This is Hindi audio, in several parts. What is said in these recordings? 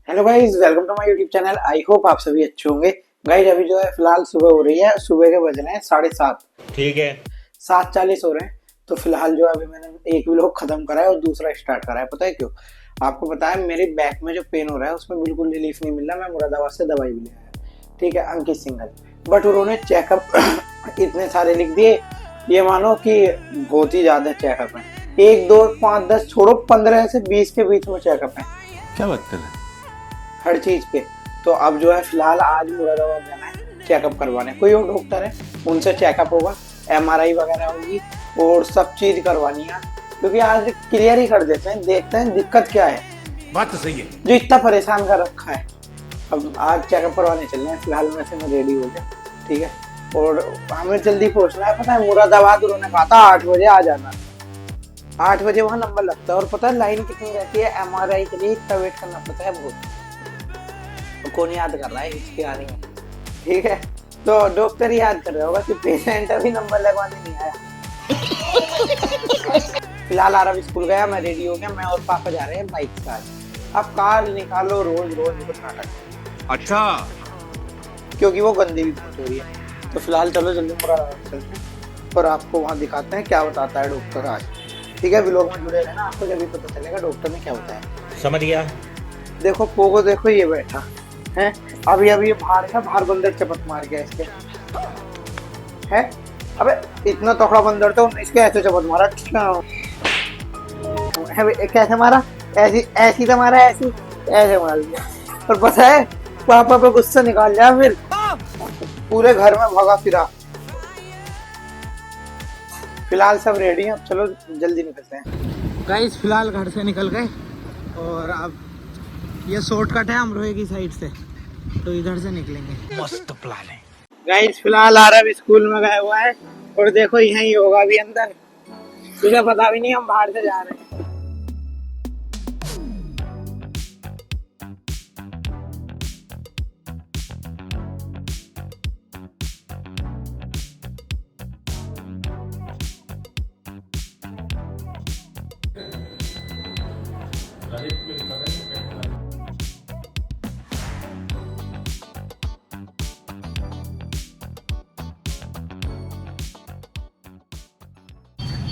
Hello guys, welcome to my YouTube channel. I hope आप सभी अच्छे होंगे। गाइस अभी जो है फिलहाल सुबह हो रही है, सुबह के बज रहे हैं 7:30। ठीक है। 7:40 हो रहे हैं। तो फिलहाल जो है अभी मैंने एक व्लॉग खत्म करा है और दूसरा स्टार्ट करा है। पता है क्यों? आपको पता है मेरे बैक में जो पेन हो रहा है उसमें बिल्कुल रिलीफ नहीं मिल रहा। मैं मुरादाबाद से दवाई भी ले आया, ठीक है, अंकित सिंघल। बट उन्होंने चेकअप इतने सारे लिख दिए, ये मानो कि बहुत ही ज्यादा चेकअप है। 1 2 5 10 छोड़ो, 15 से 20 के बीच में चेकअप है। क्या बात कर रहे हैं? हर चीज पे। तो अब जो है फिलहाल आज मुरादाबाद जाना है चेकअप करवाने। कोई और डॉक्टर है, उनसे चेकअप होगा, एमआरआई वगैरह होगी और सब चीज करवानी है। क्योंकि आज क्लियर ही कर देते हैं, देखते हैं दिक्कत क्या है। बात तो सही है। जो इतना परेशान कर रखा है। अब आज चेकअप करवाने चलने हैं। फिलहाल मैं रेडी हो गया, ठीक है। और हमें जल्दी पहुंचना है। पता है मुरादाबाद उन्होंने कहा था 8 बजे आ जाना। 8 बजे वहाँ नंबर लगता है और पता है लाइन कितनी रहती है एमआरआई के लिए। इतना वेट करना पड़ता है बहुत। कौन याद कर रहा है इसके आने में, ठीक है। तो डॉक्टर ही याद कर रहा होगा कि पेशेंट अभी नंबर लगवाने नहीं आया। फिलहाल आरव स्कूल गया, मैं रेडी हो गया। मैं और पापा जा रहे हैं बाइक से आज। अब कार निकालो, रोज रोज कुछ नाटक। अच्छा, क्योंकि वो गंदी भी बहुत हो रही है। तो फिलहाल चलो जल्दी मुरादाबाद चलते हैं और आपको वहाँ दिखाते हैं क्या बताता है डॉक्टर आज, ठीक है। व्लॉग में जुड़े रहना, आपको जब भी पता चलेगा डॉक्टर ने क्या बताया। समझ गया। देखो पोगो, देखो ये बैठा है अभी अभी बाहर है। बाहर बंदर चपत मार गया इसके, है। अबे इतना तगड़ा बंदर तो इसके ऐसे चपत मारा। कैसे मारा? ऐसी ऐसी तो मारा, ऐसी ऐसे मार दिया। और पता है पापा पे गुस्सा निकाल लिया, फिर पूरे घर में भगा फिरा। फिलहाल सब रेडी हैं, अब चलो जल्दी निकलते हैं। गाइस फिलहाल घर से निकल गए और अब ये शॉर्टकट है अमरोहे की साइड से, तो इधर से निकलेंगे। मस्त प्लान है। गाइस फिलहाल आरव स्कूल में गया हुआ है और देखो यहीं होगा अभी अंदर। तुझे पता भी नहीं हम बाहर से जा रहे हैं।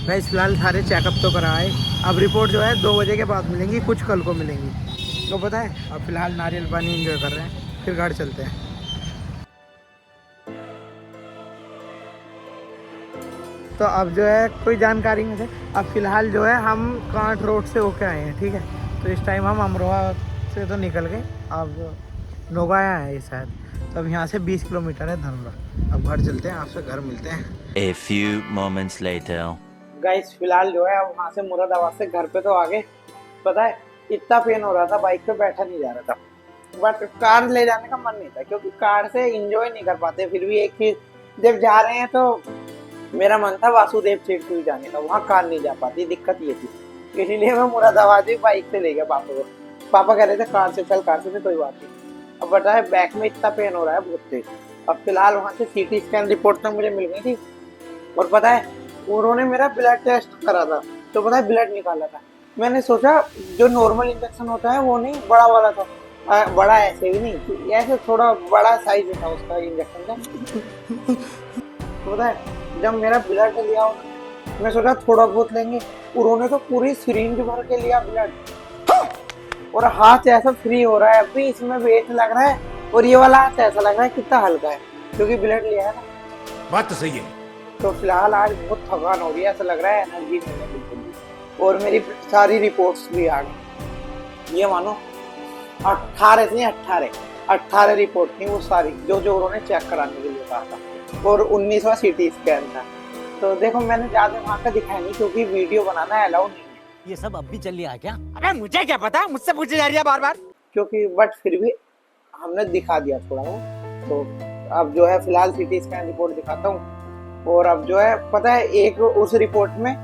गाइस फिलहाल सारे चेकअप तो कराए। अब रिपोर्ट जो है 2 बजे के बाद मिलेंगी, कुछ कल को मिलेंगी। तो पता है अब फिलहाल नारियल पानी एंजॉय कर रहे हैं, फिर घर चलते हैं। तो अब जो है कोई जानकारी में से, अब फिलहाल जो है हम कांट रोड से होके आए हैं, ठीक है। तो इस टाइम हम अमरोहा से तो निकल गए, अब नोगाया है शायद। तो अब यहाँ से 20 किलोमीटर है धनरा। अब घर चलते हैं, आपसे घर मिलते हैं। A few moments later. Guys फिलहाल जो है अब वहाँ से मुरादाबाद से घर पे तो आ गए। पता है इतना पेन हो रहा था, बाइक पे बैठा नहीं जा रहा था। बट कार ले जाने का मन नहीं था, क्योंकि कार से एंजॉय नहीं कर पाते। फिर भी एक चीज, जब जा रहे हैं तो मेरा मन था वासुदेव स्ट्रीट जाने का, वहाँ कार नहीं जा पाती, दिक्कत ये थी। इसीलिए मैं मुरादाबाद ही बाइक से ले गया पापा को। पापा कह रहे थे कार से चल, कार से कोई बात नहीं। अब बताए बैक में इतना पेन हो रहा है बहुत तेज। अब फिलहाल वहाँ से सीटी स्कैन रिपोर्ट तो मुझे मिल गई थी। और पता है उन्होंने मेरा ब्लड टेस्ट करा था, तो पता है ब्लड निकाला था। मैंने सोचा जो नॉर्मल इंजेक्शन होता है वो नहीं, बड़ा वाला था। बड़ा ऐसे भी नहीं, ऐसे थोड़ा बड़ा साइज था उसका इंजेक्शन का। तो पता है जब मेरा ब्लड लिया, मैं सोचा थोड़ा बहुत लेंगे, उन्होंने तो पूरी सिरिंज भर के लिया ब्लड। और हाथ ऐसा फ्री हो रहा है, अभी इसमें वेट लग रहा है। और ये वाला हाथ ऐसा लग रहा है कितना हल्का है, क्योंकि ब्लड लिया है ना। बात तो सही है। तो फिलहाल आज बहुत थकान हो रही है, ऐसा लग रहा है एनर्जी नहीं है बिल्कुल भी। और मेरी सारी रिपोर्ट्स भी आ गई। ये मानो 18 रिपोर्ट थी वो सारी, जो उन्होंने चेक कराने के लिए कहा था। और 19वां सीटी स्कैन था। तो देखो मैंने ज्यादा वहाँ का दिखाया नहीं, क्योंकि वीडियो बनाना अलाउड नहीं है। ये सब अब भी चल रहा है क्या? अबे मुझे क्या पता, मुझसे पूछे जा रही है बार बार। क्योंकि बट फिर भी हमने दिखा दिया थोड़ा वो। तो अब जो है फिलहाल सीटी स्कैन रिपोर्ट दिखाता हूँ। और अब जो है पता है एक उस रिपोर्ट में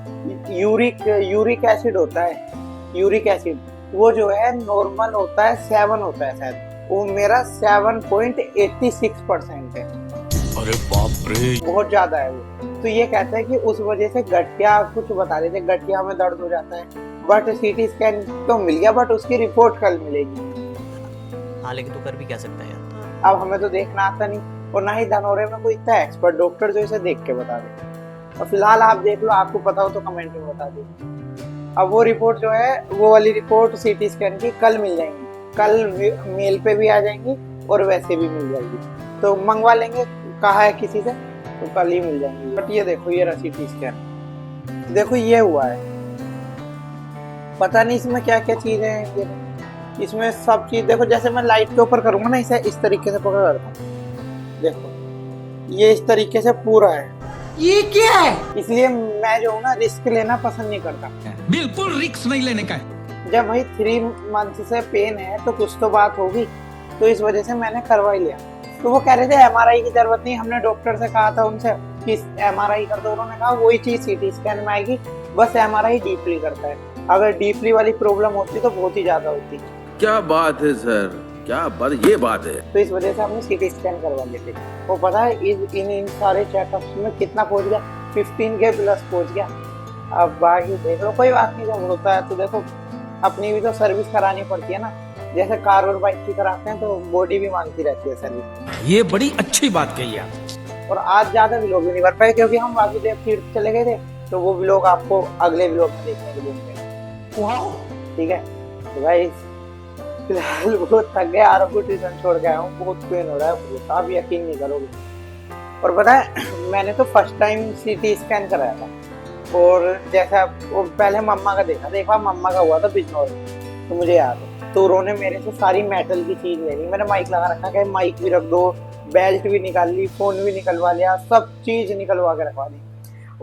यूरिक एसिड होता है। यूरिक एसिड वो जो है नॉर्मल होता है 7 होता है शायद, वो मेरा 7.86% है। अरे बाप रे, बहुत ज्यादा है वो। तो ये कहते हैं कि उस वजह से गठिया, कुछ बता रहे थे गठिया में दर्द हो जाता है। बट सीटी स्कैन तो मिल गया, बट उसकी रिपोर्ट कल मिलेगी। हाँ लेकिन तू कर भी क्या सकता है यार। अब हमें तो देखना आता नहीं, और ना ही धनौरे में कोई इतना एक्सपर्ट डॉक्टर जो इसे देख के बता दे। और फिलहाल आप देख लो, आपको पता हो तो कमेंट में बता दीजिए। अब वो रिपोर्ट जो है, वो वाली रिपोर्ट सीटी स्कैन की कल मिल जाएंगी, कल मेल पे भी आ जाएंगी और वैसे भी मिल जाएगी, तो मंगवा लेंगे, कहा है किसी से, तो कल ही मिल जाएंगी। बट ये देखो, ये रहा सीटी स्कैन, देखो ये हुआ है, पता नहीं इसमें क्या क्या चीजें हैं। ये इसमें सब चीज देखो, जैसे मैं लाइट के ऊपर करूंगा ना, इसे इस तरीके से पकड़ करता हूँ, देखो ये इस तरीके से पूरा है। ये क्या है? इसलिए मैं जो हूँ ना, रिस्क लेना पसंद नहीं करता। बिल्कुल रिस्क नहीं लेने का है। जब भाई 3 मंथ से पेन है तो कुछ तो बात होगी, तो इस वजह से मैंने करवा ही लिया। तो वो कह रहे थे एमआरआई की जरूरत नहीं, हमने डॉक्टर से कहा था उनसे कि एमआरआई कर दो, उन्होंने कहा वही चीज सीटी स्कैन में आएगी, बस एमआरआई डीपली करता है। अगर डीपली वाली प्रॉब्लम होती तो बहुत ही ज्यादा होती। क्या बात है सर, क्या बात, ये बात है। तो इस वजह से हमने सीटी स्कैन करवा लेते। वो पता है इन सारे चेकअप्स में कितना पहुंच गया, 15K प्लस पहुंच गया। अब बाकी देख लो, कोई बात नहीं, जब होता है तो देखो अपनी भी तो सर्विस करानी पड़ती है ना, जैसे कार और बाइक की कराते हैं तो बॉडी भी मांगती रहती है सर्विस। ये बड़ी अच्छी बात कही आप। और आज ज्यादा व्लॉग भी नहीं कर पाए क्योंकि हम वासुदेव तीर्थ चले गए थे, तो वो व्लॉग आपको अगले व्लॉग में देखने को मिलेंगे। ठीक है, तो भाई फिलहाल बहुत थक गया, आरव को ट्यूशन छोड़ के आया हूँ, बहुत पेन हो रहा है बहुत, आप यकीन नहीं करोगे। और पता है मैंने तो फर्स्ट टाइम सीटी स्कैन कराया था, और जैसा वो पहले मम्मा का देखा था, एक बार मम्मा का हुआ था बिजनौर, तो मुझे याद है, तो उन्होंने मेरे से सारी मेटल की चीज ले ली। मैंने माइक लगा रखा है, माइक भी रख दो, बेल्ट भी निकाल ली, फोन भी निकलवा लिया, सब चीज निकलवा के रखवा दी।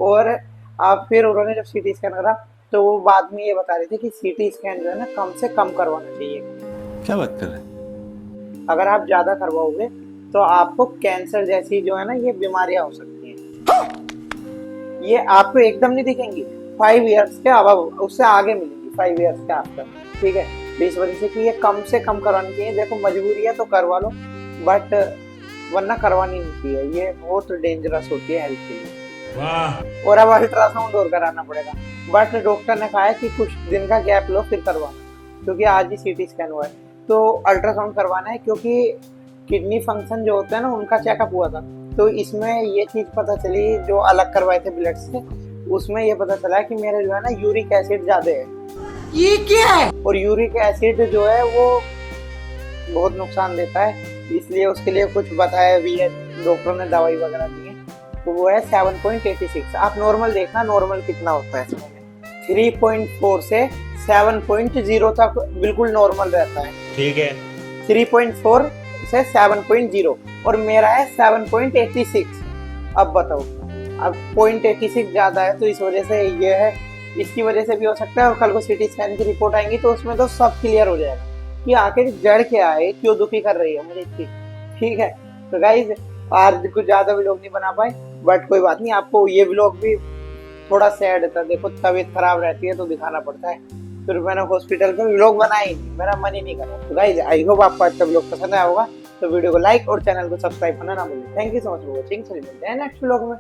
और अब फिर उन्होंने जब सीटी स्कैन करा तो वो बाद में ये बता रहे थे कि सीटी स्कैन जो है ना कम से कम करवाना चाहिए। क्या बात कर रहे हैं? अगर आप ज्यादा करवाओगे तो आपको कैंसर जैसी जो है ना ये बीमारियां हो सकती हैं। ये आपको एकदम नहीं दिखेंगी, 5 इयर्स के अब उससे आगे मिलेंगी, 5 इयर्स के आफ्टर। ठीक है, तो इस वजह से कि ये कम से कम करवानी चाहिए। देखो मजबूरी है तो करवा लो, बट वरना करवानी नहीं चाहिए, ये बहुत डेंजरस होती है हेल्थ के लिए। और अब अल्ट्रासाउंड और कराना पड़ेगा, बट डॉक्टर ने कहा है कि कुछ दिन का गैप लो फिर करवाना, क्योंकि आज ही सीटी स्कैन हुआ है तो अल्ट्रासाउंड करवाना है, क्योंकि किडनी फंक्शन जो होता है ना उनका चेकअप हुआ था, तो इसमें ये चीज पता चली, जो अलग करवाए थे ब्लड से, उसमें ये पता चला कि मेरे जो है ना यूरिक एसिड ज्यादा है। ये क्या है? और यूरिक एसिड जो है वो बहुत नुकसान देता है, इसलिए उसके लिए कुछ बताया भी है, डॉक्टर ने दवाई वगैरह दी है, तो वो है 7.86। आप नॉर्मल देखना, नॉर्मल कितना होता है, 3.4 से 7.0 तक बिल्कुल नॉर्मल रहता है। ठीक है, 3.4 से 7.0 और मेरा है 7.86। अब बताओ, अब 0.86 ज्यादा है, तो इस वजह से ये है, इसकी वजह से भी हो सकता है। और कल को सीटी स्कैन की रिपोर्ट आएंगी तो उसमें तो सब क्लियर हो जाएगा कि आखिर जड़ क्या है, क्यों दुखी कर रही है मुझे इतनी। ठीक है, तो गाइज आज कुछ ज्यादा व्लॉग नहीं बना पाए, बट कोई बात नहीं, आपको ये व्लॉग भी थोड़ा सैड था। देखो तबीयत खराब रहती है तो दिखाना पड़ता है, फिर मैंने हॉस्पिटल में व्लॉग बनाया ही नहीं, मेरा मन ही नहीं करा। तो गाइज आई होप आपको आज का व्लॉग पसंद आया होगा, तो वीडियो को लाइक और चैनल को सब्सक्राइब करना ना भूलें। Thank you so much for watching, चलिए मिलते हैं नेक्स्ट व्लॉग में।